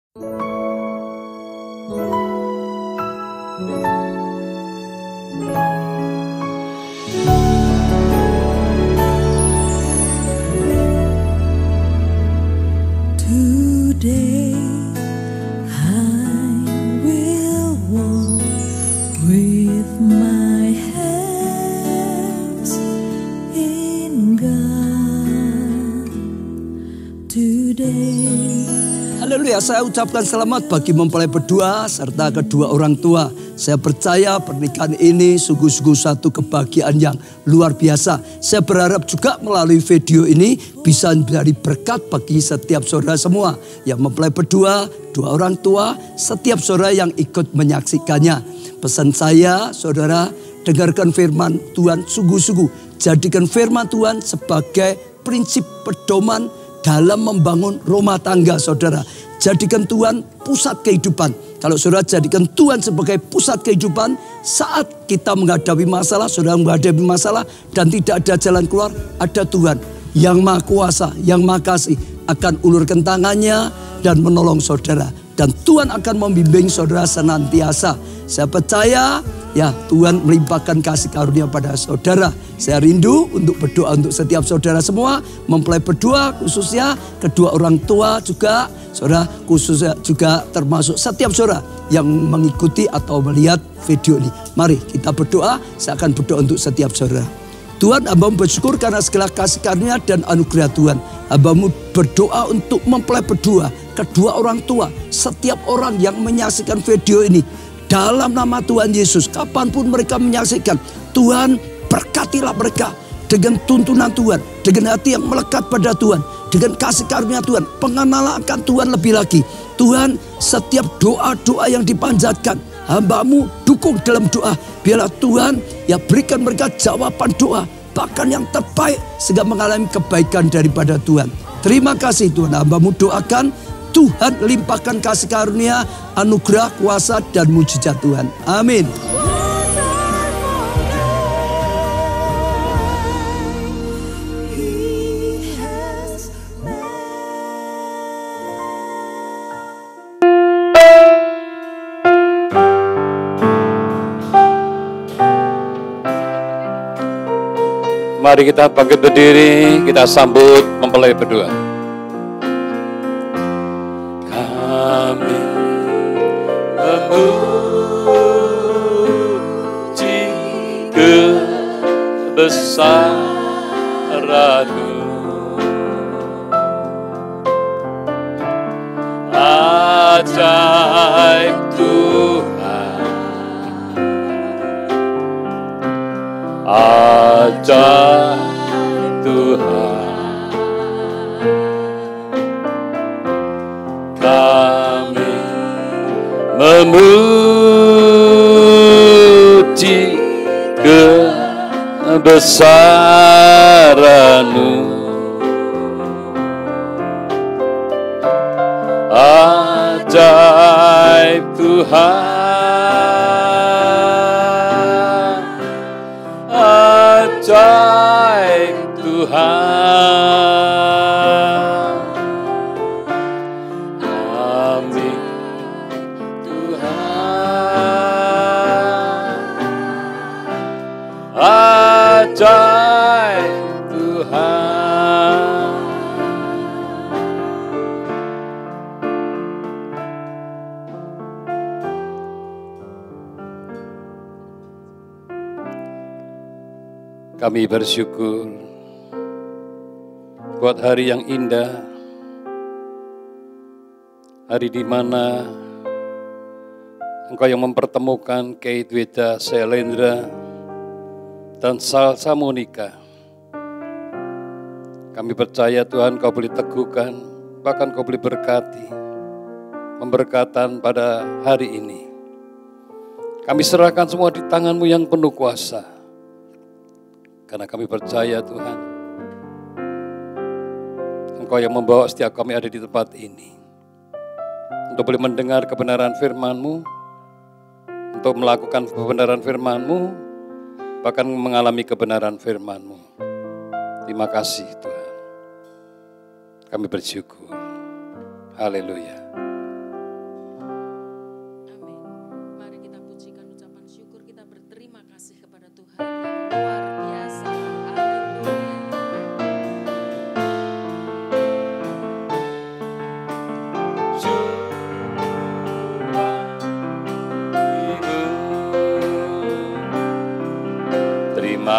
Today I will walk with my hands in God. Today. Haleluya, saya ucapkan selamat bagi mempelai berdua serta kedua orang tua. Saya percaya pernikahan ini sungguh-sungguh satu kebahagiaan yang luar biasa. Saya berharap juga melalui video ini bisa menjadi berkat bagi setiap saudara semua yang mempelai berdua, dua orang tua, setiap saudara yang ikut menyaksikannya. Pesan saya, saudara, dengarkan firman Tuhan sungguh-sungguh. Jadikan firman Tuhan sebagai prinsip pedoman dalam membangun rumah tangga saudara. Jadikan Tuhan pusat kehidupan. Kalau saudara jadikan Tuhan sebagai pusat kehidupan, saat kita menghadapi masalah, saudara menghadapi masalah dan tidak ada jalan keluar, ada Tuhan yang Maha Kuasa, yang Maha Kasih akan ulurkan tangannya dan menolong saudara. Dan Tuhan akan membimbing saudara senantiasa. Saya percaya ya Tuhan melimpahkan kasih karunia pada saudara. Saya rindu untuk berdoa untuk setiap saudara semua. Mempelai berdua khususnya, kedua orang tua juga. Saudara khususnya juga termasuk setiap saudara yang mengikuti atau melihat video ini. Mari kita berdoa, saya akan berdoa untuk setiap saudara. Tuhan, hamba-Mu bersyukur karena segala kasih karunia dan anugerah Tuhan. Hamba-Mu berdoa untuk mempelai berdua, kedua orang tua, setiap orang yang menyaksikan video ini. Dalam nama Tuhan Yesus, kapanpun mereka menyaksikan, Tuhan berkatilah mereka dengan tuntunan Tuhan, dengan hati yang melekat pada Tuhan, dengan kasih karunia Tuhan, pengenalan akan Tuhan lebih lagi. Tuhan, setiap doa-doa yang dipanjatkan, hamba-Mu dukung dalam doa. Biarlah Tuhan ya berikan mereka jawaban doa, bahkan yang terbaik sehingga mengalami kebaikan daripada Tuhan. Terima kasih Tuhan, hamba-Mu doakan Tuhan limpahkan kasih karunia, anugerah, kuasa dan mujizat Tuhan. Amin. Mari kita bangkit berdiri, kita sambut mempelai berdua. Kami memuji kebesaran-Mu, ajaib Tuhan, ajaib Tuhan. Kami memuji kebesaran-Mu, ajaib Tuhan, ajaib Tuhan. Amin Tuhan, ajaib Tuhan. Kami bersyukur buat hari yang indah, hari di mana Engkau yang mempertemukan Kate Weda Selendra dan Salsa Monica. Kami percaya Tuhan Kau boleh teguhkan, bahkan Kau boleh berkati, pemberkatan pada hari ini. Kami serahkan semua di tangan-Mu yang penuh kuasa. Karena kami percaya Tuhan, Engkau yang membawa setiap kami ada di tempat ini. Untuk boleh mendengar kebenaran firman-Mu, untuk melakukan kebenaran firman-Mu, bahkan mengalami kebenaran firman-Mu. Terima kasih Tuhan. Kami bersyukur. Haleluya.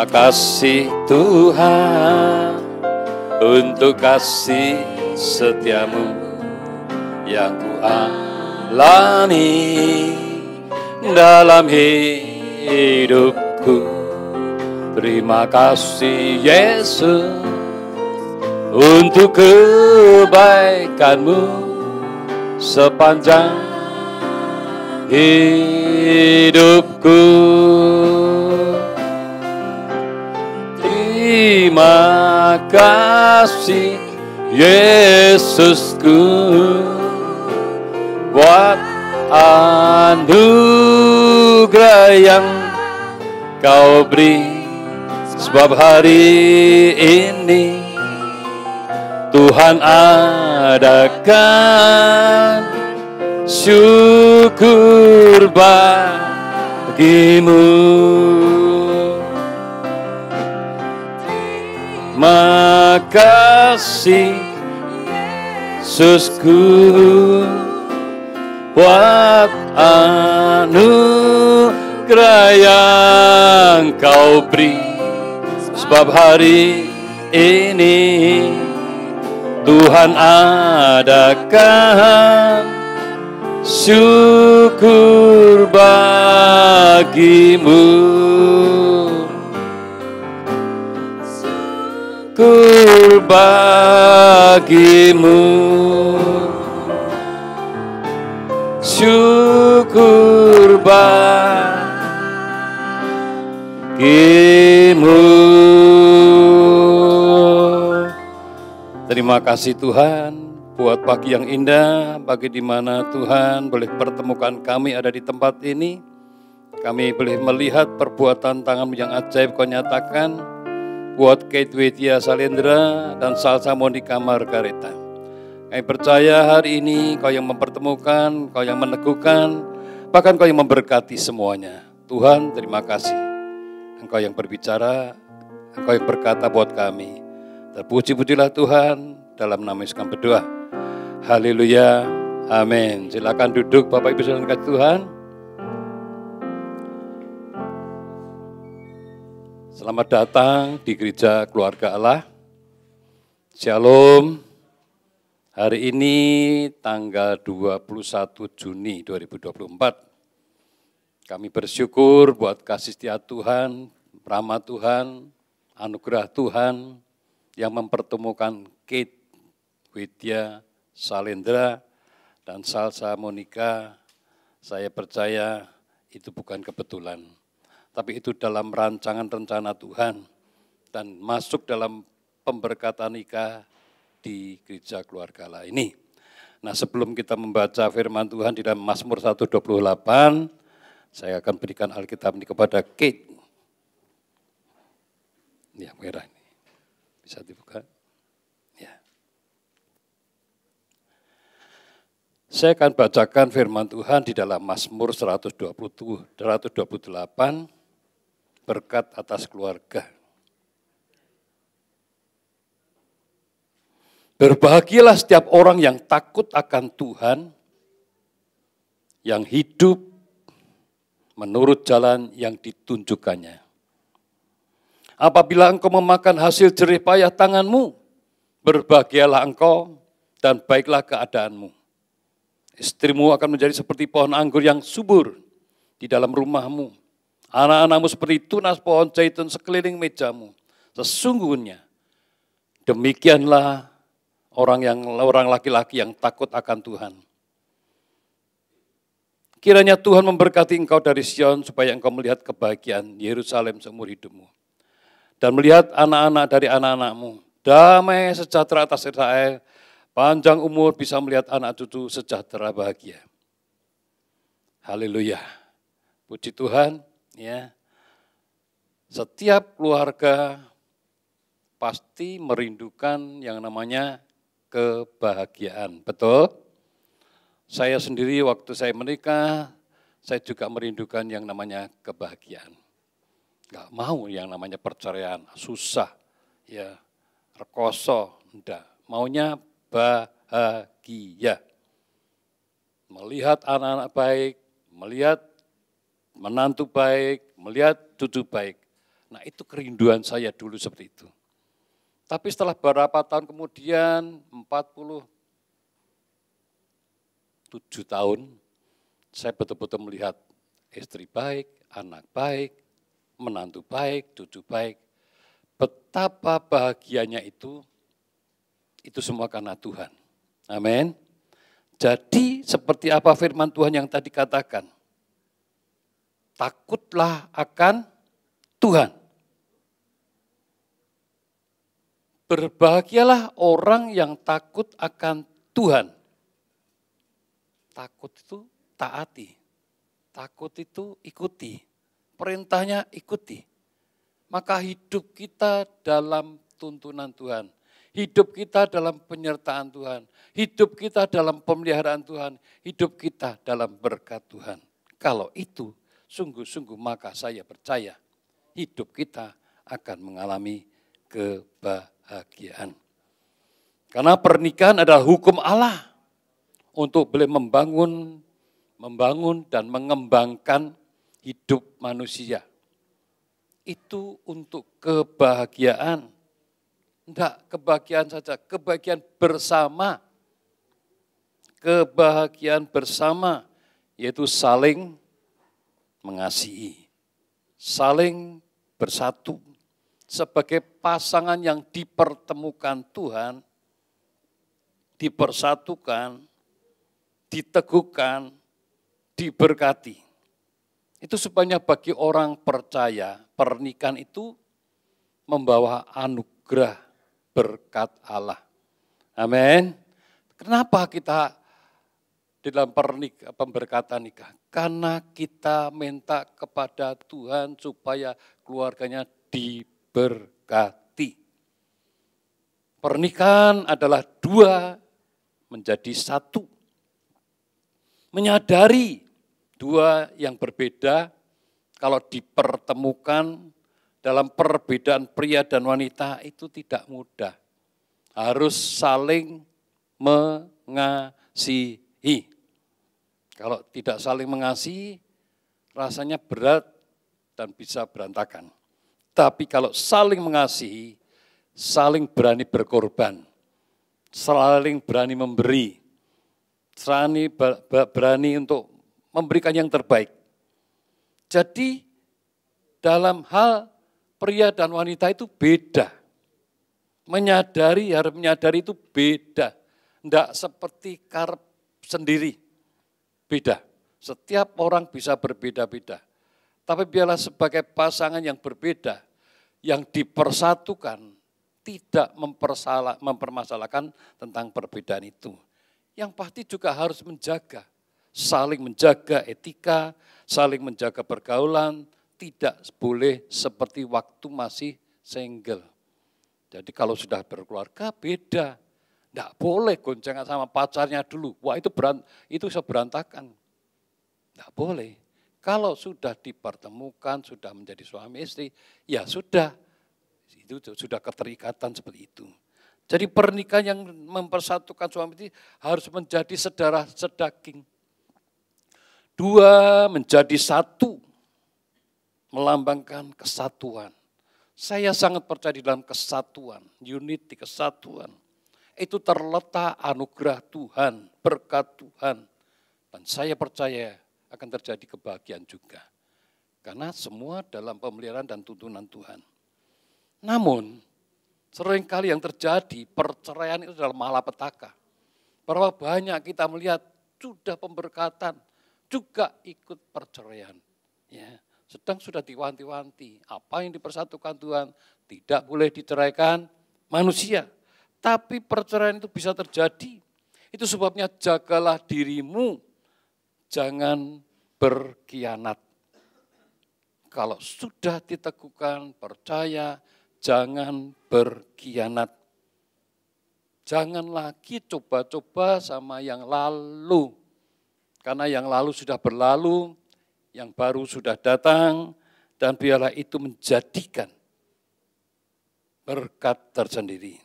Terima kasih Tuhan untuk kasih setiamu yang ku alami dalam hidupku. Terima kasih Yesus untuk kebaikanmu sepanjang hidupku. Terima kasih Yesusku buat anugerah yang kau beri, sebab hari ini Tuhan adakan syukur bagimu. Terima kasih Yesusku buat anugerah yang kau beri, sebab hari ini Tuhan adakan syukur bagimu. Syukur bagimu. Syukur bagimu. Terima kasih Tuhan buat pagi yang indah, pagi di mana Tuhan boleh pertemukan kami ada di tempat ini. Kami boleh melihat perbuatan tangan-Mu yang ajaib Kau nyatakan buat Kate Widya Salendra dan Salsa Monica Margareta. Kami percaya hari ini Kau yang mempertemukan, Kau yang meneguhkan, bahkan Kau yang memberkati semuanya. Tuhan, terima kasih. Engkau yang berbicara, Engkau yang berkata buat kami. Terpuji-pujilah Tuhan, dalam nama Yesus kami berdoa. Haleluya, amin. Silakan duduk Bapak Ibu Saudara kasih Tuhan. Selamat datang di Gereja Keluarga Allah. Shalom. Hari ini tanggal 21 Juni 2024. Kami bersyukur buat kasih setia Tuhan, rahmat Tuhan, anugerah Tuhan yang mempertemukan Kate Widya Salendra dan Salsa Monica. Saya percaya itu bukan kebetulan, tapi itu dalam rancangan rencana Tuhan dan masuk dalam pemberkatan nikah di Gereja Keluarga Allah ini. Nah, sebelum kita membaca firman Tuhan di dalam Mazmur 128, saya akan berikan Alkitab ini kepada Kate. Ya, merah ini. Bisa dibuka? Ya. Saya akan bacakan firman Tuhan di dalam Mazmur 128, berkat atas keluarga. Berbahagialah setiap orang yang takut akan Tuhan, yang hidup menurut jalan yang ditunjukkannya. Apabila engkau memakan hasil jerih payah tanganmu, berbahagialah engkau dan baiklah keadaanmu. Istrimu akan menjadi seperti pohon anggur yang subur di dalam rumahmu. Anak-anakmu seperti tunas pohon zaitun sekeliling mejamu. Sesungguhnya demikianlah orang laki-laki yang takut akan Tuhan. Kiranya Tuhan memberkati engkau dari Sion supaya engkau melihat kebahagiaan Yerusalem seumur hidupmu. Dan melihat anak-anak dari anak-anakmu, damai sejahtera atas Israel, panjang umur bisa melihat anak cucu sejahtera bahagia. Haleluya. Puji Tuhan, ya. Setiap keluarga pasti merindukan yang namanya kebahagiaan. Betul? Saya sendiri waktu saya menikah, saya juga merindukan yang namanya kebahagiaan. Enggak mau yang namanya perceraian, susah, ya, rekoso, enggak. Maunya bahagia. Melihat anak-anak baik, melihat menantu baik, melihat cucu baik. Nah itu kerinduan saya dulu seperti itu. Tapi setelah beberapa tahun kemudian, 47 tahun, saya betul-betul melihat istri baik, anak baik, menantu baik, cucu baik. Betapa bahagianya itu semua karena Tuhan. Amin. Jadi seperti apa firman Tuhan yang tadi katakan, takutlah akan Tuhan. Berbahagialah orang yang takut akan Tuhan. Takut itu taati. Takut itu ikuti. Perintahnya ikuti. Maka hidup kita dalam tuntunan Tuhan. Hidup kita dalam penyertaan Tuhan. Hidup kita dalam pemeliharaan Tuhan. Hidup kita dalam berkat Tuhan. Kalau itu sungguh-sungguh maka saya percaya hidup kita akan mengalami kebahagiaan. Karena pernikahan adalah hukum Allah untuk boleh membangun dan mengembangkan hidup manusia. Itu untuk kebahagiaan. Tidak kebahagiaan saja, kebahagiaan bersama. Kebahagiaan bersama, yaitu saling mengasihi, saling bersatu. Sebagai pasangan yang dipertemukan Tuhan, dipersatukan, diteguhkan, diberkati. Itu sebenarnya bagi orang percaya, pernikahan itu membawa anugerah berkat Allah. Amin. Kenapa kita di dalam pemberkatan nikah? Karena kita minta kepada Tuhan supaya keluarganya diberkati. Pernikahan adalah dua menjadi satu. Menyadari dua yang berbeda kalau dipertemukan dalam perbedaan pria dan wanita itu tidak mudah. Harus saling mengasihi. Kalau tidak saling mengasihi, rasanya berat dan bisa berantakan. Tapi kalau saling mengasihi, saling berani berkorban, saling berani memberi, berani untuk memberikan yang terbaik. Jadi dalam hal pria dan wanita itu beda. Harus menyadari itu beda. Tidak seperti karep sendiri. Beda. Setiap orang bisa berbeda-beda. Tapi biarlah sebagai pasangan yang berbeda, yang dipersatukan, tidak mempermasalahkan tentang perbedaan itu. Yang pasti juga harus menjaga, saling menjaga etika, saling menjaga pergaulan, tidak boleh seperti waktu masih single. Jadi kalau sudah berkeluarga beda. Tidak boleh goncengan sama pacarnya dulu. Wah itu bisa berantakan. Tidak boleh. Kalau sudah dipertemukan, sudah menjadi suami istri, ya sudah. Itu sudah keterikatan seperti itu. Jadi pernikahan yang mempersatukan suami istri harus menjadi saudara sedaging. Dua menjadi satu. Melambangkan kesatuan. Saya sangat percaya di dalam kesatuan, unity, kesatuan. Itu terletak anugerah Tuhan, berkat Tuhan. Dan saya percaya akan terjadi kebahagiaan juga. Karena semua dalam pemeliharaan dan tuntunan Tuhan. Namun, seringkali yang terjadi, perceraian itu adalah malapetaka. Berapa banyak kita melihat sudah pemberkatan, juga ikut perceraian. Ya. Sedang sudah diwanti-wanti, apa yang dipersatukan Tuhan tidak boleh diceraikan manusia. Tapi perceraian itu bisa terjadi. Itu sebabnya jagalah dirimu, jangan berkhianat. Kalau sudah diteguhkan, percaya, jangan berkhianat. Jangan lagi coba-coba sama yang lalu. Karena yang lalu sudah berlalu, yang baru sudah datang, dan biarlah itu menjadikan berkat tersendiri.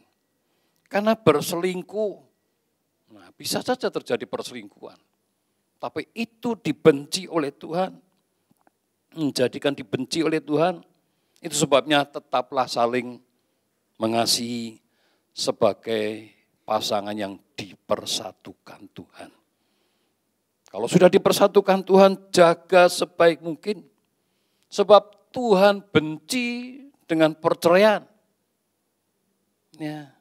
Karena berselingkuh, nah bisa saja terjadi perselingkuhan. Tapi itu dibenci oleh Tuhan, menjadikan dibenci oleh Tuhan, Itu sebabnya tetaplah saling mengasihi sebagai pasangan yang dipersatukan Tuhan. Kalau sudah dipersatukan Tuhan, jaga sebaik mungkin. Sebab Tuhan benci dengan perceraian. Ya.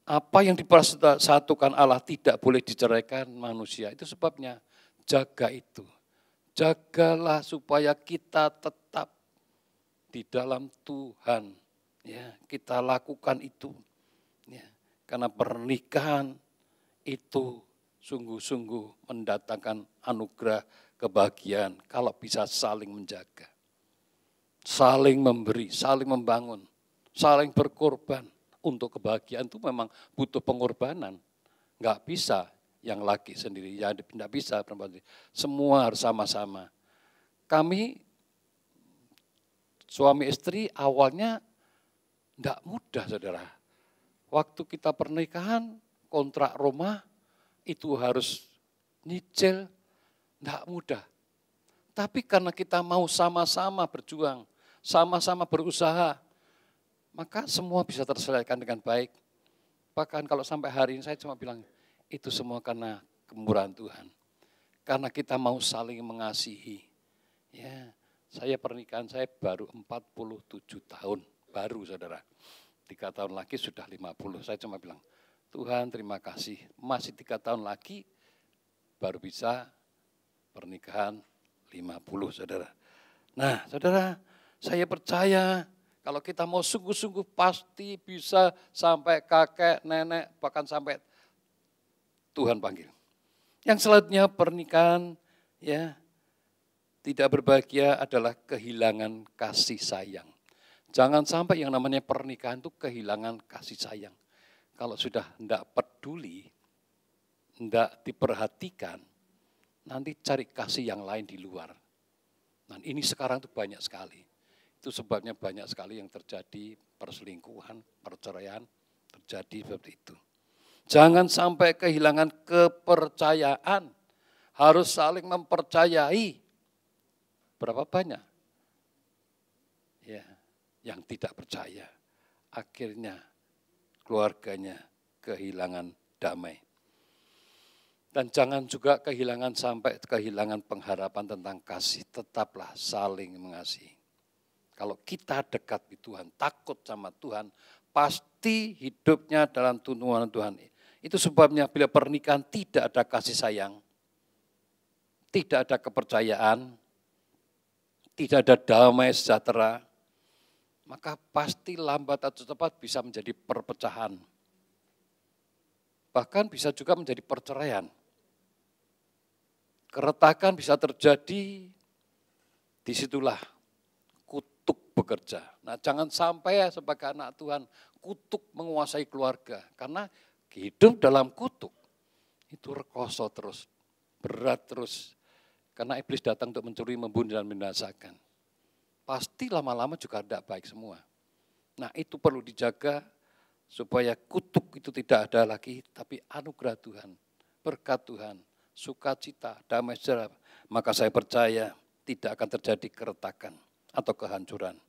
Apa yang dipersatukan Allah tidak boleh diceraikan manusia. Itu sebabnya jaga itu. Jagalah supaya kita tetap di dalam Tuhan. Ya, kita lakukan itu. Ya, karena pernikahan itu sungguh-sungguh mendatangkan anugerah kebahagiaan kalau bisa saling menjaga. Saling memberi, saling membangun, saling berkorban. Untuk kebahagiaan itu memang butuh pengorbanan. Enggak bisa yang laki sendiri, ya tidak bisa perempuan sendiri. Semua harus sama-sama. Kami suami istri awalnya enggak mudah, saudara. Waktu kita pernikahan, kontrak rumah, itu harus nyicil, enggak mudah. Tapi karena kita mau sama-sama berjuang, sama-sama berusaha, maka semua bisa terselesaikan dengan baik. Bahkan kalau sampai hari ini saya cuma bilang, itu semua karena kemurahan Tuhan. Karena kita mau saling mengasihi. Ya, saya pernikahan saya baru 47 tahun, baru saudara. 3 tahun lagi sudah 50. Saya cuma bilang, Tuhan terima kasih, masih 3 tahun lagi baru bisa pernikahan 50 saudara. Nah saudara, saya percaya kalau kita mau sungguh-sungguh pasti bisa sampai kakek, nenek, bahkan sampai Tuhan panggil. Yang selanjutnya pernikahan ya tidak berbahagia adalah kehilangan kasih sayang. Jangan sampai yang namanya pernikahan itu kehilangan kasih sayang. Kalau sudah tidak peduli, tidak diperhatikan, nanti cari kasih yang lain di luar. Dan ini sekarang itu banyak sekali. Itu sebabnya banyak sekali yang terjadi perselingkuhan, perceraian, terjadi seperti itu. Jangan sampai kehilangan kepercayaan, harus saling mempercayai. Berapa banyak? Ya, yang tidak percaya, akhirnya keluarganya kehilangan damai. Dan jangan juga sampai kehilangan pengharapan tentang kasih, tetaplah saling mengasihi. Kalau kita dekat di Tuhan, takut sama Tuhan, pasti hidupnya dalam tuntunan Tuhan. Itu sebabnya bila pernikahan tidak ada kasih sayang, tidak ada kepercayaan, tidak ada damai sejahtera, maka pasti lambat atau cepat bisa menjadi perpecahan. Bahkan bisa juga menjadi perceraian. Keretakan bisa terjadi, disitulah kutuk bekerja. Nah jangan sampai ya sebagai anak Tuhan kutuk menguasai keluarga. Karena hidup dalam kutuk itu rekoso terus, berat terus. Karena iblis datang untuk mencuri, membunuh dan membinasakan. Pasti lama-lama juga tidak baik semua. Nah itu perlu dijaga supaya kutuk itu tidak ada lagi. Tapi anugerah Tuhan, berkat Tuhan, sukacita, damai sejahtera. Maka saya percaya tidak akan terjadi keretakan atau kehancuran,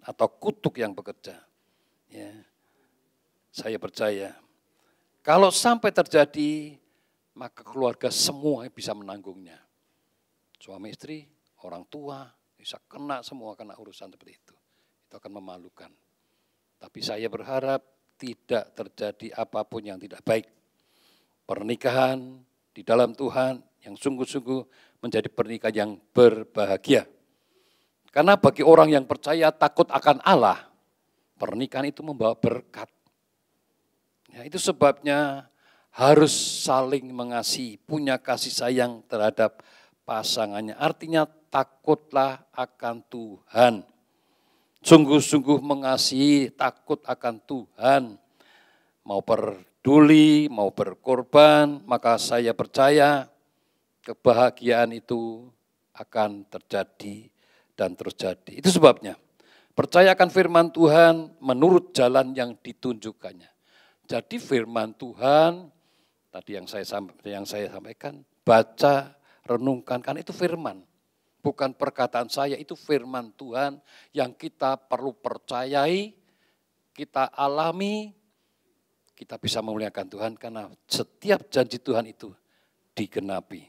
atau kutuk yang bekerja. Ya, saya percaya, kalau sampai terjadi, maka keluarga semua bisa menanggungnya. Suami istri, orang tua, bisa kena semua kena urusan seperti itu. Itu akan memalukan. Tapi saya berharap tidak terjadi apapun yang tidak baik. Pernikahan di dalam Tuhan yang sungguh-sungguh menjadi pernikahan yang berbahagia. Karena bagi orang yang percaya takut akan Allah, pernikahan itu membawa berkat. Ya, itu sebabnya harus saling mengasihi, punya kasih sayang terhadap pasangannya. Artinya takutlah akan Tuhan. Sungguh-sungguh mengasihi, takut akan Tuhan. Mau peduli, mau berkorban, maka saya percaya kebahagiaan itu akan terjadi dan terus jadi. Itu sebabnya percayakan firman Tuhan menurut jalan yang ditunjukkannya. Jadi firman Tuhan tadi yang saya sampaikan, baca, renungkan, kan itu firman. bukan perkataan saya, itu firman Tuhan yang kita perlu percayai, kita alami, kita bisa memuliakan Tuhan karena setiap janji Tuhan itu digenapi.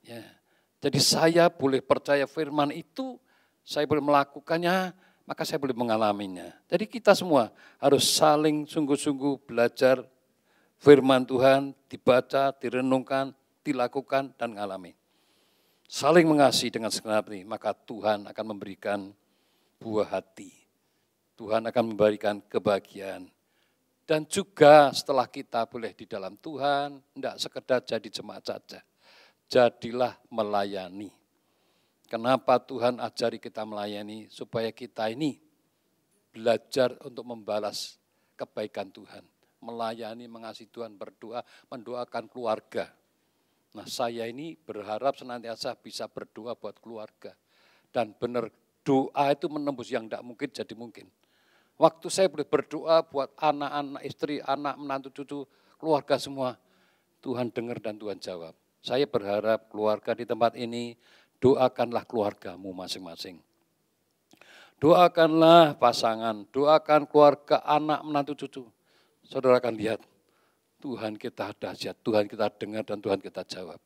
Ya. Jadi saya boleh percaya firman itu, saya boleh melakukannya, maka saya boleh mengalaminya. Jadi kita semua harus saling sungguh-sungguh belajar firman Tuhan, dibaca, direnungkan, dilakukan, dan mengalami. Saling mengasihi dengan segenap hati, maka Tuhan akan memberikan buah hati. Tuhan akan memberikan kebahagiaan. Dan juga setelah kita boleh di dalam Tuhan, tidak sekedar jadi jemaat saja. Jadilah melayani. Kenapa Tuhan ajari kita melayani? Supaya kita ini belajar untuk membalas kebaikan Tuhan. Melayani, mengasihi Tuhan, berdoa, mendoakan keluarga. Nah saya ini berharap senantiasa bisa berdoa buat keluarga. Dan benar doa itu menembus yang tidak mungkin jadi mungkin. Waktu saya boleh berdoa buat anak-anak, istri, anak, menantu, cucu, keluarga semua. Tuhan dengar dan Tuhan jawab. Saya berharap keluarga di tempat ini, doakanlah keluargamu masing-masing. Doakanlah pasangan, doakan keluarga, anak, menantu, cucu. Saudara akan lihat, Tuhan kita dahsyat, Tuhan kita dengar dan Tuhan kita jawab.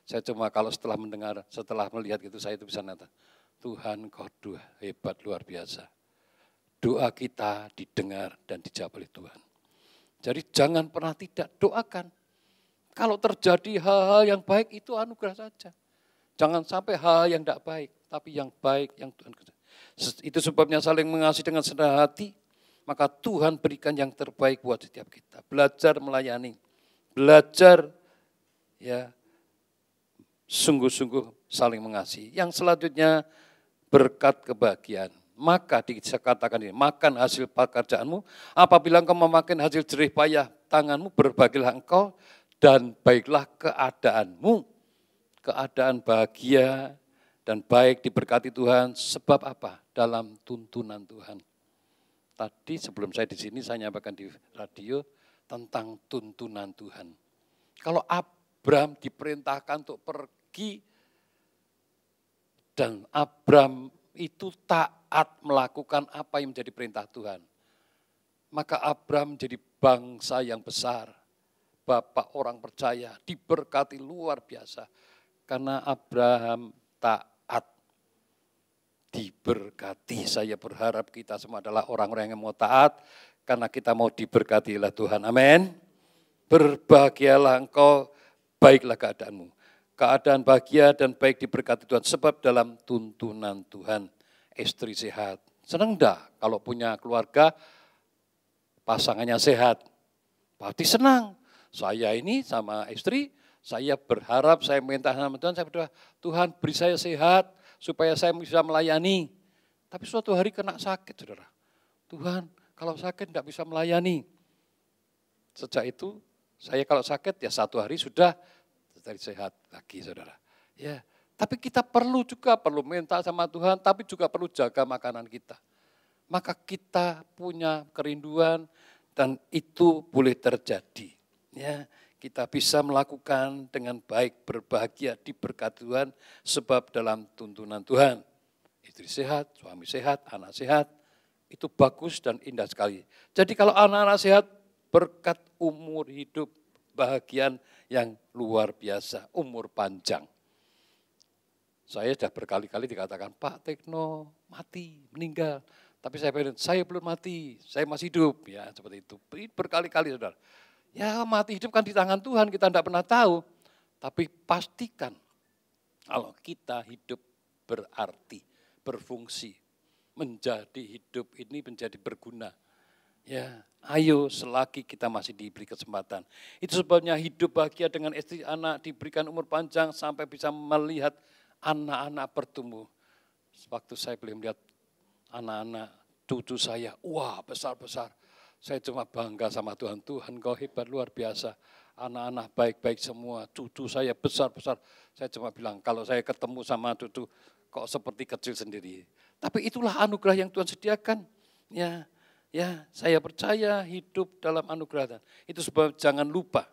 Saya cuma kalau setelah mendengar, setelah melihat itu saya itu bisa nata. Tuhan kau doa hebat luar biasa. Doa kita didengar dan dijawab oleh Tuhan. Jadi jangan pernah tidak doakan. Kalau terjadi hal-hal yang baik itu anugerah saja. Jangan sampai hal yang tidak baik, tapi yang baik yang Tuhan kerjakan. Itu sebabnya saling mengasihi dengan senang hati. Maka Tuhan berikan yang terbaik buat setiap kita. Belajar melayani, belajar ya sungguh-sungguh saling mengasihi. Yang selanjutnya berkat kebahagiaan. Maka dikatakan ini, makan hasil pekerjaanmu. Apabila engkau memakan hasil jerih payah tanganmu, berbahagialah engkau dan baiklah keadaanmu. Keadaan bahagia dan baik diberkati Tuhan. Sebab apa? Dalam tuntunan Tuhan. Tadi sebelum saya di sini saya nyampaikan di radio tentang tuntunan Tuhan. Kalau Abram diperintahkan untuk pergi dan Abram itu taat melakukan apa yang menjadi perintah Tuhan. Maka Abram menjadi bangsa yang besar. Bapak orang percaya, diberkati luar biasa. Karena Abraham taat. Diberkati, saya berharap kita semua adalah orang-orang yang mau taat, karena kita mau diberkati oleh Tuhan, amin. Berbahagialah engkau, baiklah keadaanmu. Keadaan bahagia dan baik diberkati Tuhan, sebab dalam tuntunan Tuhan, istri sehat. Senang enggak kalau punya keluarga, pasangannya sehat? Pasti senang. Saya ini sama istri, saya berharap, saya minta sama Tuhan, saya berdoa, Tuhan beri saya sehat, supaya saya bisa melayani. Tapi suatu hari kena sakit, saudara. Tuhan, kalau sakit tidak bisa melayani. Sejak itu, saya kalau sakit ya 1 hari sudah dari sehat lagi, saudara. Ya, tapi kita perlu minta sama Tuhan, tapi juga perlu jaga makanan kita. Maka kita punya kerinduan dan itu boleh terjadi. Ya, kita bisa melakukan dengan baik, berbahagia, diberkati Tuhan, sebab dalam tuntunan Tuhan. Istri sehat, suami sehat, anak sehat, itu bagus dan indah sekali. Jadi kalau anak-anak sehat, berkat umur hidup, bahagian yang luar biasa, umur panjang. Saya sudah berkali-kali dikatakan, Pak Tekno mati, meninggal. Tapi saya belum mati, saya masih hidup. Ya seperti itu, berkali-kali saudara. Ya mati hidup kan di tangan Tuhan, kita tidak pernah tahu. Tapi pastikan kalau kita hidup berarti, berfungsi, menjadi hidup ini menjadi berguna. Ya, ayo selagi kita masih diberi kesempatan. Itu sebabnya hidup bahagia dengan istri anak, diberikan umur panjang sampai bisa melihat anak-anak bertumbuh. Waktu saya boleh melihat anak-anak cucu saya, wah besar-besar. Saya cuma bangga sama Tuhan. Tuhan kau hebat luar biasa. Anak-anak baik-baik semua. Cucu saya besar-besar. Saya cuma bilang kalau saya ketemu sama cucu kok seperti kecil sendiri. Tapi itulah anugerah yang Tuhan sediakan. Ya, saya percaya hidup dalam anugerah. Itu sebab jangan lupa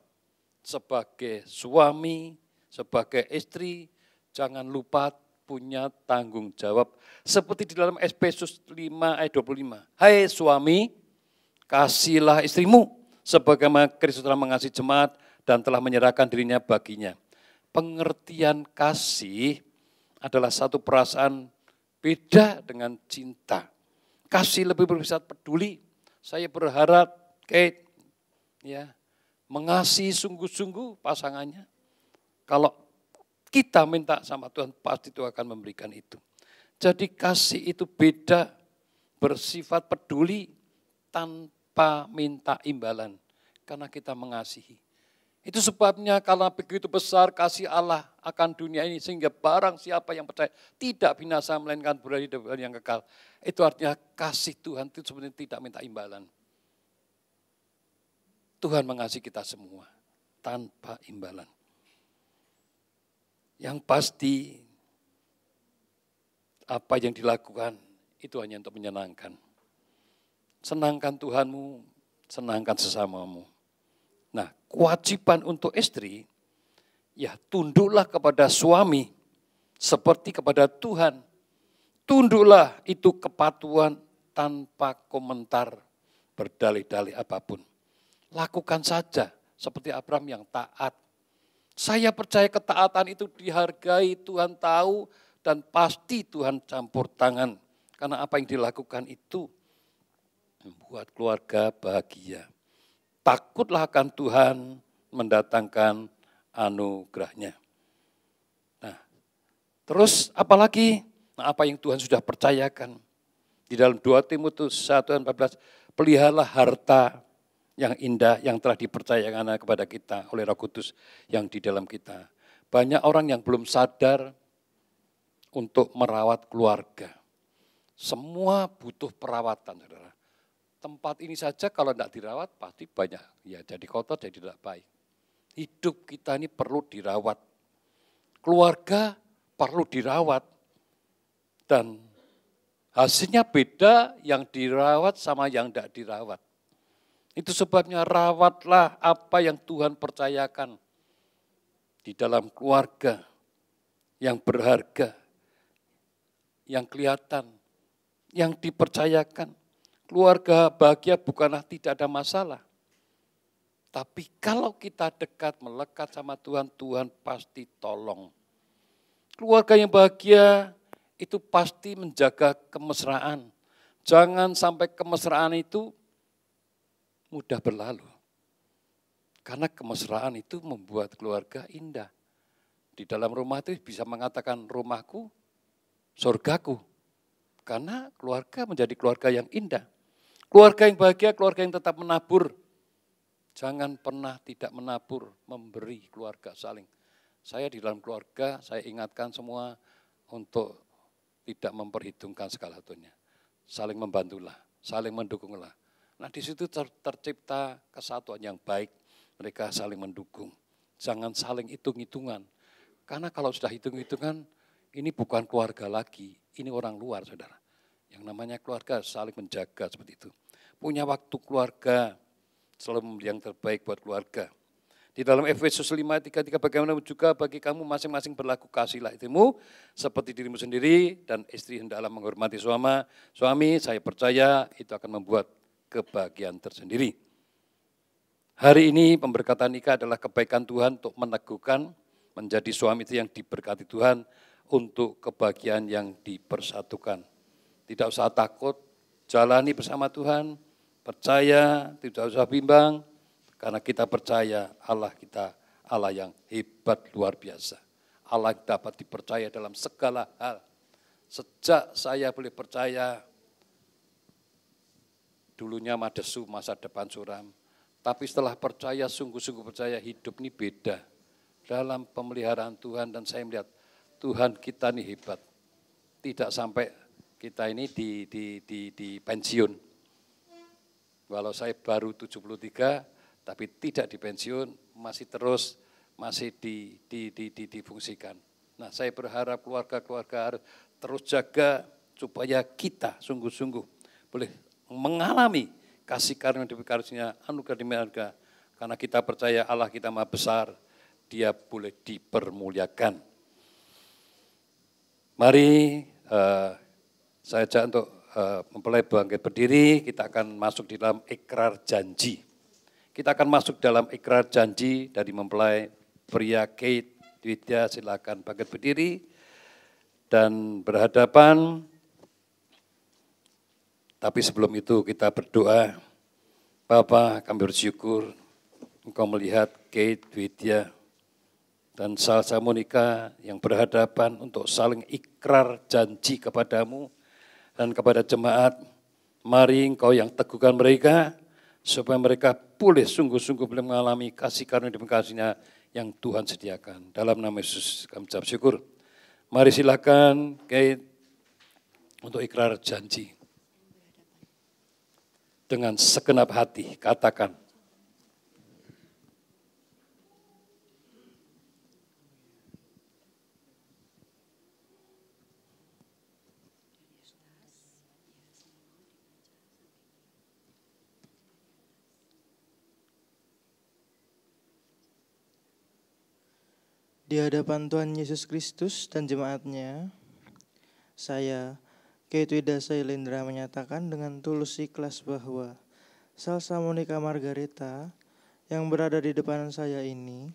sebagai suami, sebagai istri, jangan lupa punya tanggung jawab. Seperti di dalam Efesus 5 ayat 25. Hai suami, kasihilah istrimu sebagaimana Kristus telah mengasihi jemaat dan telah menyerahkan dirinya baginya. Pengertian kasih adalah satu perasaan beda dengan cinta. Kasih lebih bersifat peduli. Saya berharap Kate mengasihi sungguh-sungguh pasangannya. Kalau kita minta sama Tuhan, pasti Tuhan akan memberikan itu. Jadi kasih itu beda, bersifat peduli tanpa minta imbalan. Karena kita mengasihi. Itu sebabnya kalau begitu besar kasih Allah akan dunia ini, sehingga barang siapa yang percaya tidak binasa melainkan berada di hidup yang kekal. Itu artinya kasih Tuhan itu sebenarnya tidak minta imbalan. Tuhan mengasihi kita semua tanpa imbalan. Yang pasti apa yang dilakukan itu hanya untuk menyenangkan. Senangkan Tuhanmu, senangkan sesamamu. Nah, kewajiban untuk istri, ya tunduklah kepada suami seperti kepada Tuhan. Tunduklah, itu kepatuhan tanpa komentar berdalih-dalih apapun. Lakukan saja seperti Abraham yang taat. Saya percaya ketaatan itu dihargai, Tuhan tahu, dan pasti Tuhan campur tangan. Karena apa yang dilakukan itu membuat keluarga bahagia. Takutlah akan Tuhan mendatangkan anugerahnya. Nah, terus apalagi apa yang Tuhan sudah percayakan. Di dalam 2 Timotius 1:14, peliharalah harta yang indah yang telah dipercayakan kepada kita oleh Roh Kudus yang di dalam kita. Banyak orang yang belum sadar untuk merawat keluarga. Semua butuh perawatan, saudara. Tempat ini saja kalau tidak dirawat pasti banyak, ya jadi kotor, jadi tidak baik. Hidup kita ini perlu dirawat. Keluarga perlu dirawat. Dan hasilnya beda yang dirawat sama yang tidak dirawat. Itu sebabnya rawatlah apa yang Tuhan percayakan di dalam keluarga yang berharga, yang kelihatan, yang dipercayakan. Keluarga bahagia bukanlah tidak ada masalah. Tapi kalau kita dekat, melekat sama Tuhan, Tuhan pasti tolong. Keluarga yang bahagia itu pasti menjaga kemesraan. Jangan sampai kemesraan itu mudah berlalu. Karena kemesraan itu membuat keluarga indah. Di dalam rumah itu bisa mengatakan rumahku, surgaku. Karena keluarga menjadi keluarga yang indah. Keluarga yang bahagia, keluarga yang tetap menabur. Jangan pernah tidak menabur, memberi keluarga saling. Saya di dalam keluarga, saya ingatkan semua untuk tidak memperhitungkan segala satunya. Saling membantulah, saling mendukunglah. Nah di situ tercipta kesatuan yang baik, mereka saling mendukung. Jangan saling hitung-hitungan. Karena kalau sudah hitung-hitungan, ini bukan keluarga lagi, ini orang luar saudara. Yang namanya keluarga saling menjaga seperti itu. Punya waktu keluarga, selalu memberi yang terbaik buat keluarga. Di dalam Efesus 5:33, bagaimana juga bagi kamu masing-masing berlaku kasihlah istrimu seperti dirimu sendiri, dan istri hendaklah menghormati suami. Suami, saya percaya itu akan membuat kebahagiaan tersendiri. Hari ini pemberkatan nikah adalah kebaikan Tuhan untuk meneguhkan menjadi suami itu yang diberkati Tuhan untuk kebahagiaan yang dipersatukan. Tidak usah takut, jalani bersama Tuhan, percaya, tidak usah bimbang, karena kita percaya Allah kita, Allah yang hebat luar biasa. Allah yang dapat dipercaya dalam segala hal. Sejak saya boleh percaya, dulunya madesu, masa depan suram. Tapi setelah percaya, sungguh-sungguh percaya, hidup ini beda. Dalam pemeliharaan Tuhan, dan saya melihat Tuhan kita ini hebat. Tidak sampai kita ini di pensiun. Walau saya baru 73, tapi tidak di pensiun, masih terus, masih difungsikan. Nah saya berharap keluarga-keluarga harus terus jaga supaya kita sungguh-sungguh boleh mengalami kasih karunia demi karunia, anugerah demi anugerah. Karena kita percaya Allah kita Maha Besar, Dia boleh dipermuliakan. Mari saya ajak untuk mempelai bangkit berdiri, kita akan masuk di dalam ikrar janji. Kita akan masuk dalam ikrar janji dari mempelai pria Kate Widya, silakan bangkit berdiri dan berhadapan. Tapi sebelum itu kita berdoa. Bapa, kami bersyukur Engkau melihat Kate Widya dan Salsa Monica yang berhadapan untuk saling ikrar janji kepadamu dan kepada jemaat. Mari Engkau yang teguhkan mereka supaya mereka boleh sungguh-sungguh boleh mengalami kasih karunia dan kasih-Nya yang Tuhan sediakan. Dalam nama Yesus kami ucap syukur. Mari silakan Kate untuk ikrar janji. Dengan segenap hati katakan. Di hadapan Tuhan Yesus Kristus dan jemaat-Nya, saya, Kate Widya Sailendra, menyatakan dengan tulus ikhlas bahwa Salsa Monica Margareta yang berada di depan saya ini,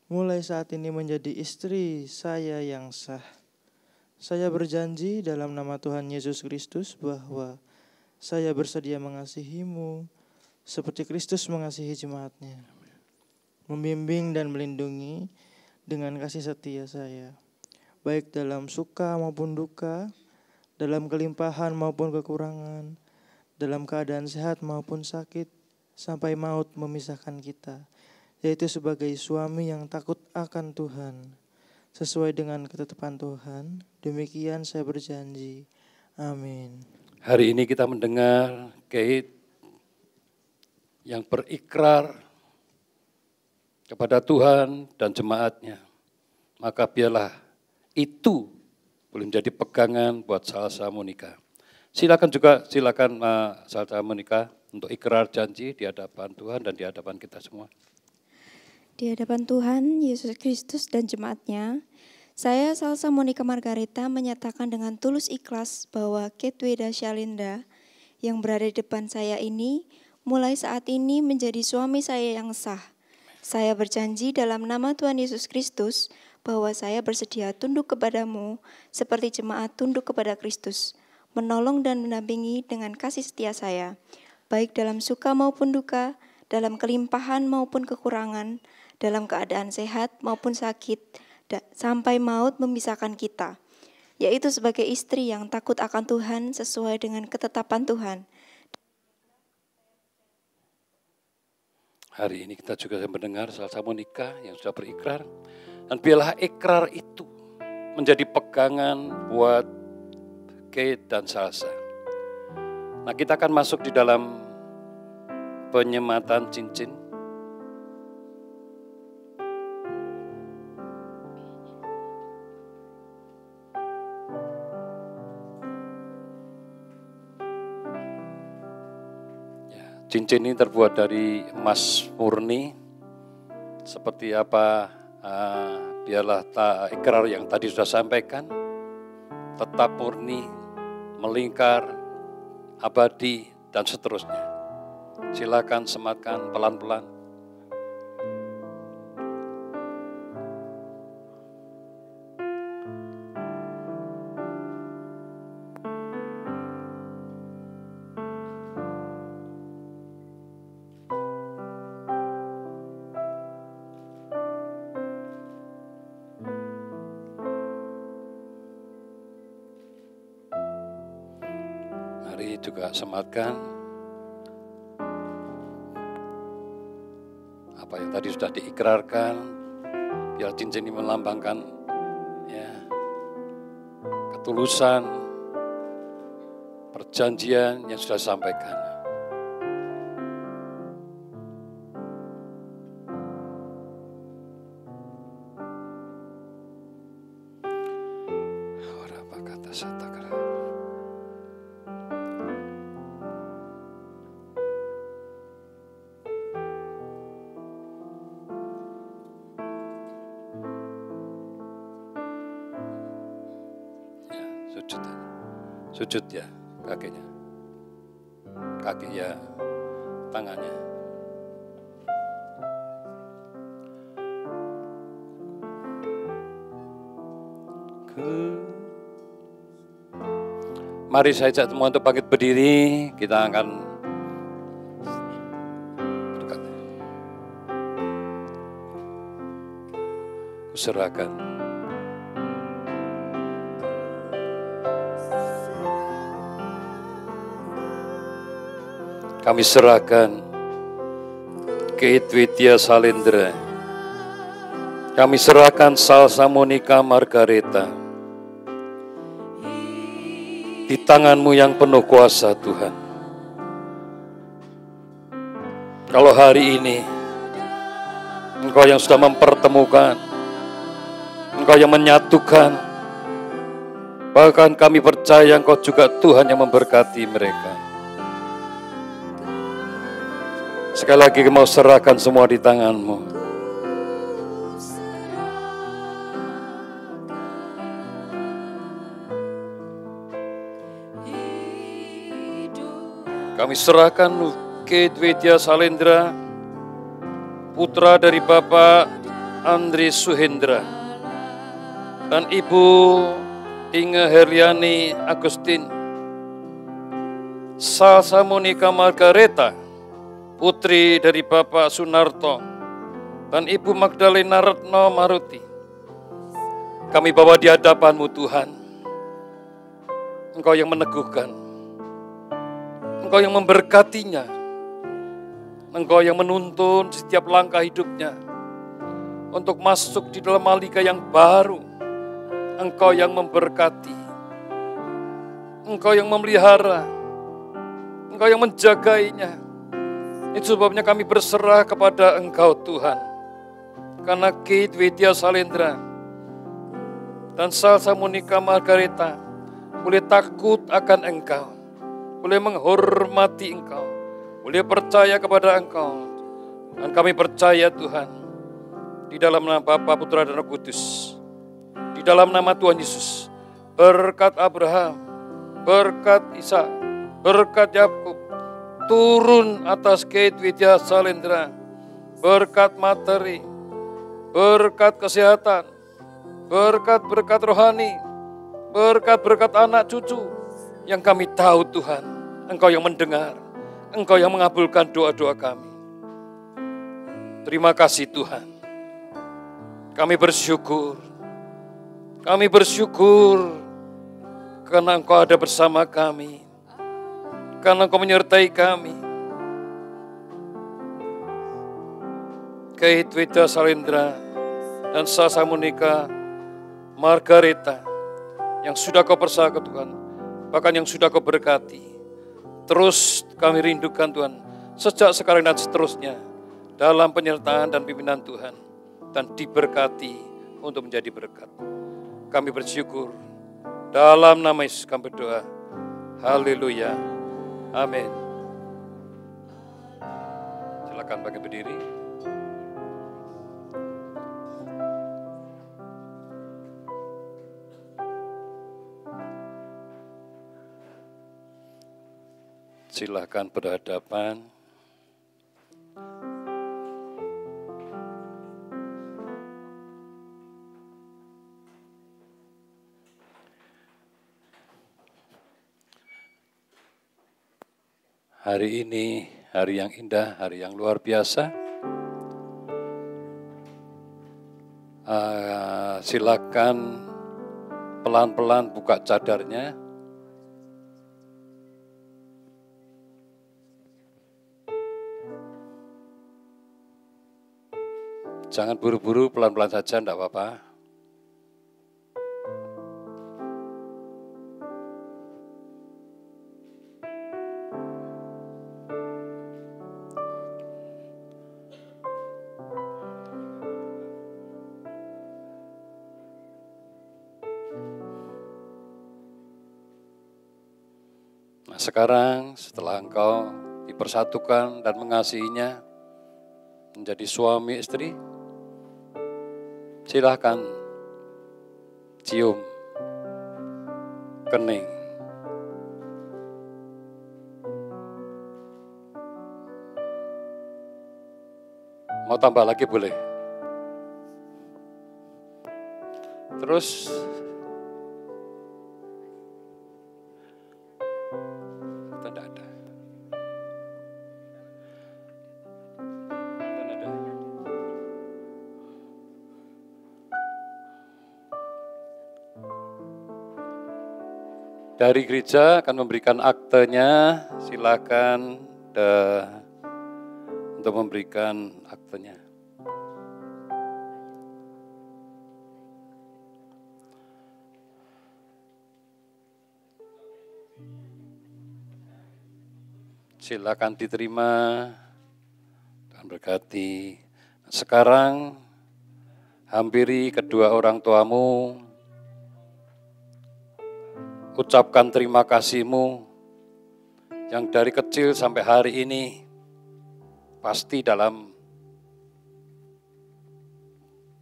mulai saat ini menjadi istri saya yang sah. Saya berjanji dalam nama Tuhan Yesus Kristus bahwa saya bersedia mengasihimu seperti Kristus mengasihi jemaat-Nya, membimbing dan melindungi dengan kasih setia saya, baik dalam suka maupun duka, dalam kelimpahan maupun kekurangan, dalam keadaan sehat maupun sakit, sampai maut memisahkan kita, yaitu sebagai suami yang takut akan Tuhan, sesuai dengan ketetapan Tuhan. Demikian saya berjanji. Amin. Hari ini kita mendengar Kate yang berikrar kepada Tuhan dan jemaat-Nya. Maka biarlah itu boleh menjadi pegangan buat Salsa Monica. Silakan Salsa Monica untuk ikrar janji di hadapan Tuhan dan di hadapan kita semua. Di hadapan Tuhan Yesus Kristus dan jemaat-Nya, saya Salsa Monica Margareta menyatakan dengan tulus ikhlas bahwa Kate Widya Sailendra yang berada di depan saya ini mulai saat ini menjadi suami saya yang sah. Saya berjanji dalam nama Tuhan Yesus Kristus bahwa saya bersedia tunduk kepadamu seperti jemaat tunduk kepada Kristus, menolong dan mendampingi dengan kasih setia saya, baik dalam suka maupun duka, dalam kelimpahan maupun kekurangan, dalam keadaan sehat maupun sakit, sampai maut memisahkan kita, yaitu sebagai istri yang takut akan Tuhan sesuai dengan ketetapan Tuhan. Hari ini kita juga mendengar Salsa Monica yang sudah berikrar. Dan biarlah ikrar itu menjadi pegangan buat Kate dan Salsa. Nah, kita akan masuk di dalam penyematan cincin. Ya, cincin ini terbuat dari emas murni. Seperti apa biarlah ikrar yang tadi sudah sampaikan, tetap murni, melingkar, abadi, dan seterusnya. Silakan sematkan pelan-pelan. Mari juga sematkan apa yang tadi sudah diikrarkan, biar cincin ini melambangkan ya, ketulusan, perjanjian yang sudah disampaikan. Sujud ya kakinya. Kaki ya, tangannya. Mari saya ajak semua untuk bangkit berdiri, kita akan berkat. Kuserahkan. Kami serahkan Kate Widya Salendra. Kami serahkan Salsa Monica Margareta. Di tangan-Mu yang penuh kuasa Tuhan. Kalau hari ini Engkau yang sudah mempertemukan, Engkau yang menyatukan, bahkan kami percaya Engkau juga Tuhan yang memberkati mereka. Sekali lagi mau serahkan semua di tangan-Mu. Kami serahkan Kate Widya Salendra, putra dari Bapak Andri Suhendra, dan Ibu Inge Herliani Agustin, Salsa Monica Margareta, putri dari Bapak Sunarto, dan Ibu Magdalena Retno Maruti. Kami bawa di hadapan-Mu Tuhan. Engkau yang meneguhkan, Engkau yang memberkatinya, Engkau yang menuntun setiap langkah hidupnya untuk masuk di dalam liga yang baru. Engkau yang memberkati, Engkau yang memelihara, Engkau yang menjagainya. Itu sebabnya kami berserah kepada Engkau Tuhan. Karena Kate Widya Salendra dan Salsa Monica Margareta boleh takut akan Engkau, boleh menghormati Engkau, boleh percaya kepada Engkau. Dan kami percaya Tuhan, di dalam nama Bapa, Putra dan Roh Kudus, di dalam nama Tuhan Yesus, berkat Abraham, berkat Ishak, berkat Yakub, turun atas Kate Widya Salendra, berkat materi, berkat kesehatan, berkat rohani, berkat anak cucu, yang kami tahu Tuhan, Engkau yang mendengar, Engkau yang mengabulkan doa-doa kami. Terima kasih Tuhan. Kami bersyukur karena Engkau ada bersama kami. Karena Engkau menyertai kami. Kate Widya Salendra dan Salsa Monica Margareta yang sudah Kau persahakan Tuhan, bahkan yang sudah Kau berkati, terus kami rindukan Tuhan, sejak sekarang dan seterusnya, dalam penyertaan dan pimpinan Tuhan, dan diberkati untuk menjadi berkat. Kami bersyukur, dalam nama Yesus kami berdoa. Haleluya. Amin. Silakan bangkit berdiri. Silakan berhadapan. Hari ini hari yang indah, hari yang luar biasa. Silakan pelan-pelan buka cadarnya. Jangan buru-buru, pelan-pelan saja, enggak apa-apa. Nah, sekarang setelah engkau dipersatukan dan mengasihinya menjadi suami istri, silakan cium rekening. Mau tambah lagi boleh. Terus tidak ada. Tidak ada. Dari gereja akan memberikan aktenya, silakan untuk memberikan aktenya. Silakan diterima, Tuhan berkati. Sekarang hampiri kedua orang tuamu, ucapkan terima kasihmu yang dari kecil sampai hari ini pasti dalam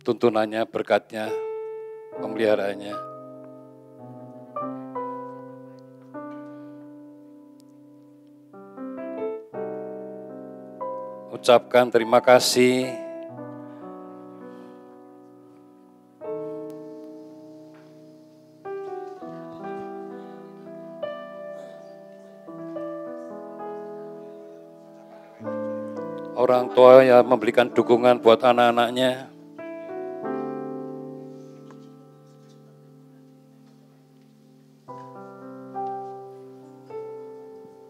tuntunannya, berkatnya, pemeliharaannya. Ucapkan terima kasih. Orang tua yang memberikan dukungan buat anak-anaknya.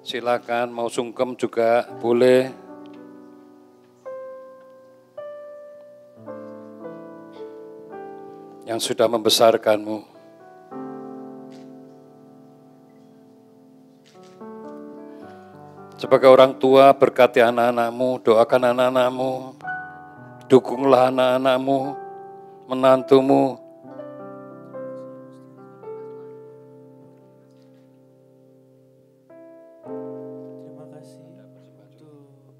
Silakan mau sungkem juga boleh. Yang sudah membesarkanmu. Sebagai orang tua, berkati anak-anakmu, doakan anak-anakmu, dukunglah anak-anakmu, menantumu. Terima kasih untuk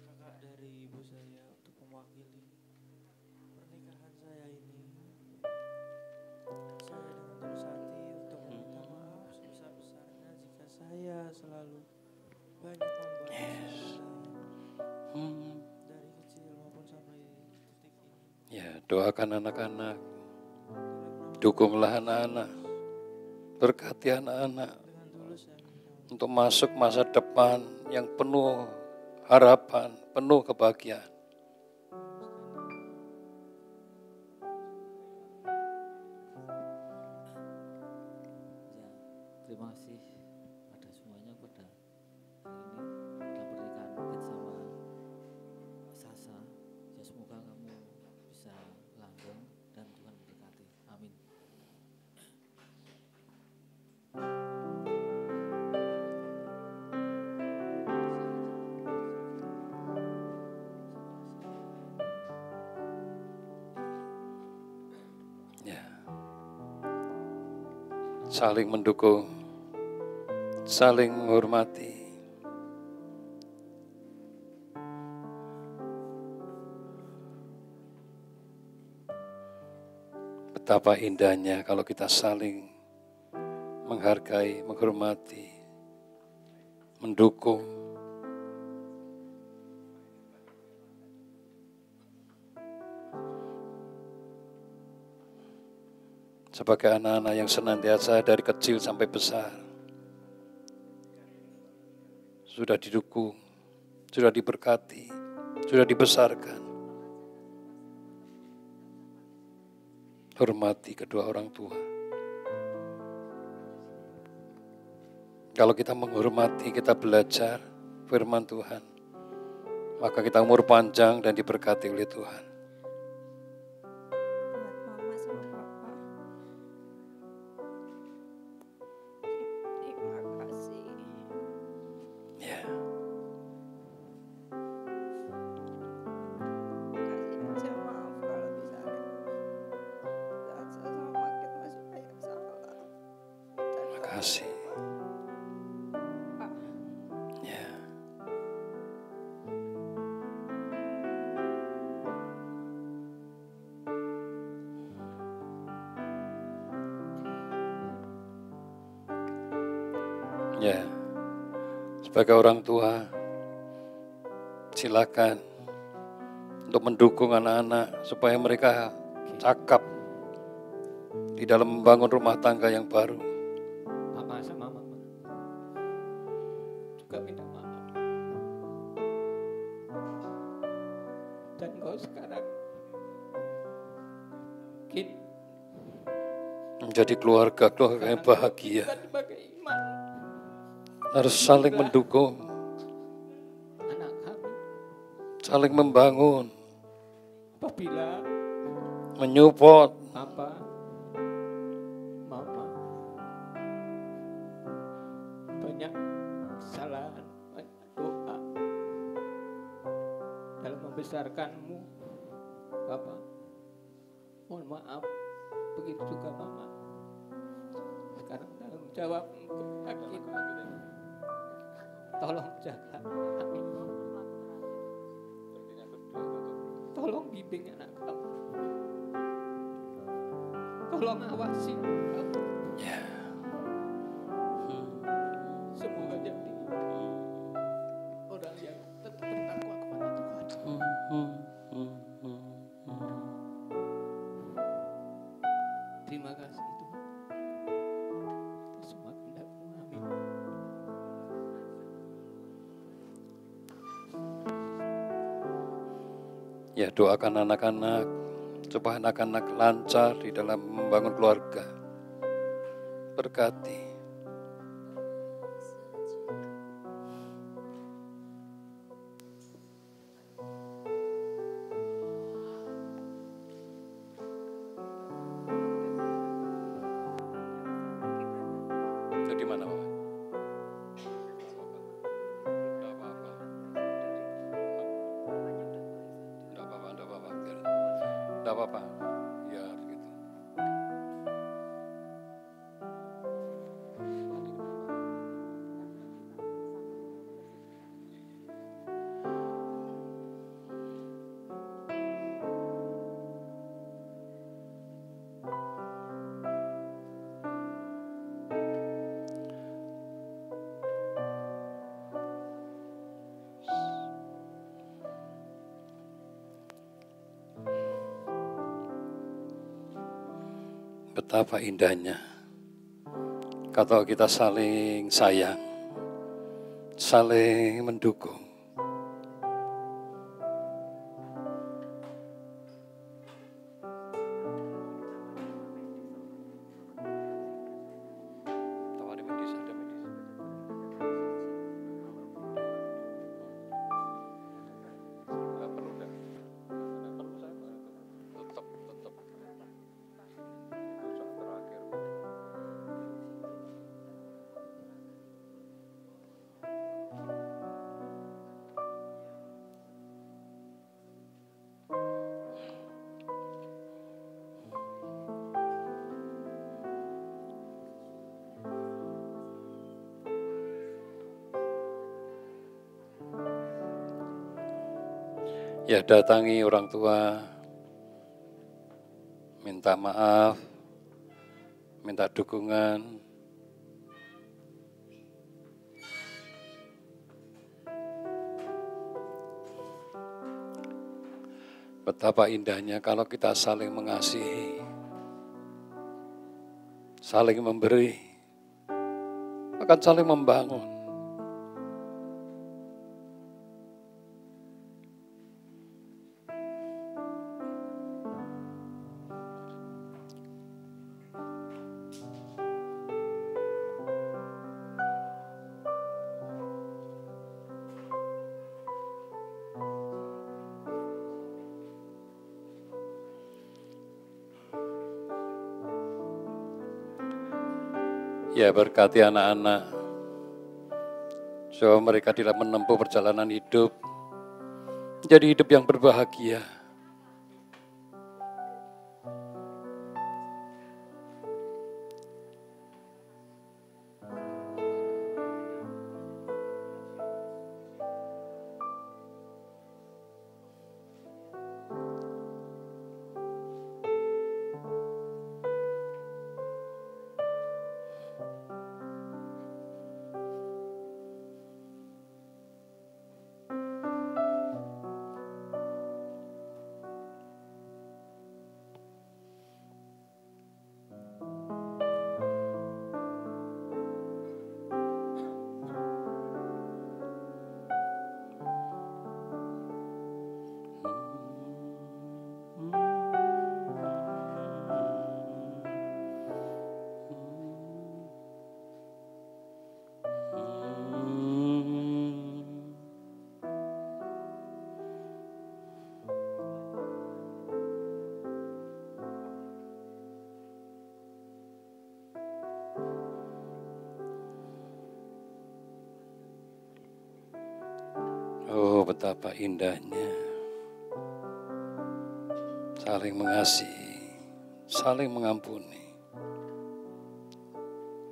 kakak dari ibu saya untuk mewakili pernikahan saya ini. Saya dengan tulus hati untuk meminta maaf sebesar-besarnya jika saya selalu banyak membuat kesalahan dari kecil maupun sampai detik ini. Ya, doakan anak-anak, dukunglah anak-anak, berkati anak-anak Dengan tulus saya minta untuk masuk masa depan yang penuh harapan, penuh kebahagiaan. Terima kasih pada semuanya pada hari ini dalam pernikahan Pet sama Sasa. Ya semoga kamu bisa langgeng dan Tuhan memberkati. Amin. Ya. Saling mendukung, saling menghormati. Betapa indahnya kalau kita saling menghargai, menghormati, mendukung. Sebagai anak-anak yang senantiasa dari kecil sampai besar, sudah didukung, sudah diberkati, sudah dibesarkan. Hormati kedua orang tua. Kalau kita menghormati, kita belajar firman Tuhan, maka kita umur panjang dan diberkati oleh Tuhan. Buat mama sama papa. Terima kasih. Ya. Kasih aja maaf kalau misalnya saat saya sama Maket masih banyak salah. Terima kasih. Pak, Ya. Ya, sebagai orang tua, silakan untuk mendukung anak-anak supaya mereka cakap di dalam membangun rumah tangga yang baru. Papa sama mama juga minta maaf. Dan kau sekarang kini Menjadi keluarga yang bahagia. sebagai iman Harus saling mendukung, anak kami. saling membangun, Apabila menyupport. Papa, Mama banyak kesalahan, banyak doa dalam membesarkanmu, Papa. Mohon maaf, begitu juga Mama. Sekarang dalam jawab yakin, tolong jaga kami. Tolong bimbing anak kamu. Tolong awasi kamu. Ya. Semoga jadi orang yang tetap bertakwa kepada Tuhan. Terima kasih Tuhan. Atas semua kehendak-Mu. Amin. Ya, doakan anak-anak supaya anak-anak lancar di dalam membangun keluarga. Berkati. Itu di mana, Mama? Enggak apa-apa. Enggak apa-apa, biarin. Enggak apa-apa. Ya, gitu. Betapa indahnya kalau kita saling sayang, saling mendukung. Ya, datangi orang tua, minta maaf, minta dukungan. Betapa indahnya kalau kita saling mengasihi, saling memberi, akan saling membangun. Ya, berkati anak-anak supaya mereka dalam menempuh perjalanan hidup menjadi hidup yang berbahagia. Betapa indahnya saling mengasihi, saling mengampuni,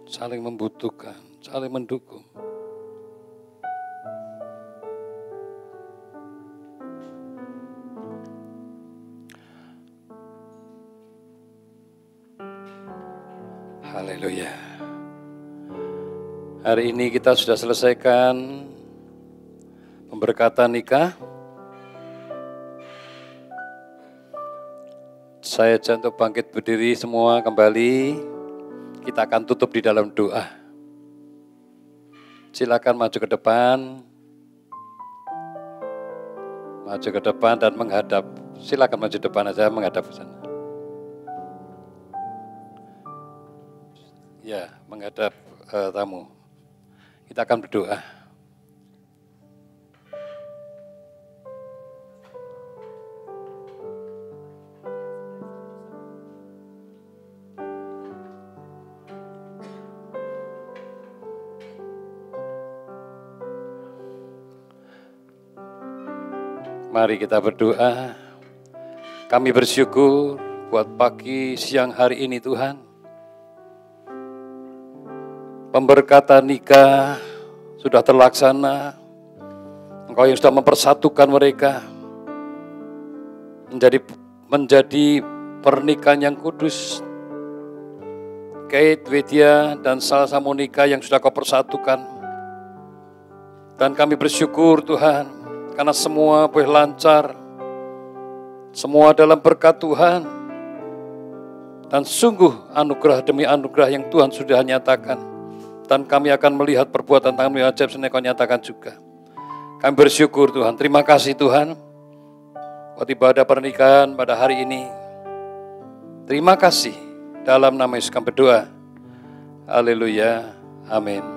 saling membutuhkan, saling mendukung. Haleluya. Hari ini kita sudah selesaikan pemberkatan nikah. Saya jantung bangkit berdiri semua kembali. Kita akan tutup di dalam doa. Silakan maju ke depan. Maju ke depan dan menghadap. Silakan maju depan aja menghadap ke sana. Ya, menghadap tamu. Kita akan berdoa. Mari kita berdoa. Kami bersyukur buat pagi siang hari ini Tuhan. Pemberkatan nikah sudah terlaksana. Engkau yang sudah mempersatukan mereka menjadi pernikahan yang kudus. Kate, Widya, dan Salsa Monica yang sudah kau persatukan. Dan kami bersyukur Tuhan, karena semua boleh lancar. Semua dalam berkat Tuhan. Dan sungguh anugerah demi anugerah yang Tuhan sudah nyatakan. Dan kami akan melihat perbuatan tangan-Mu yang ajaib yang Kau nyatakan juga. Kami bersyukur Tuhan. Terima kasih Tuhan. Buat ibadah pernikahan pada hari ini. Terima kasih. Dalam nama Yesus kami berdoa. Haleluya. Amin.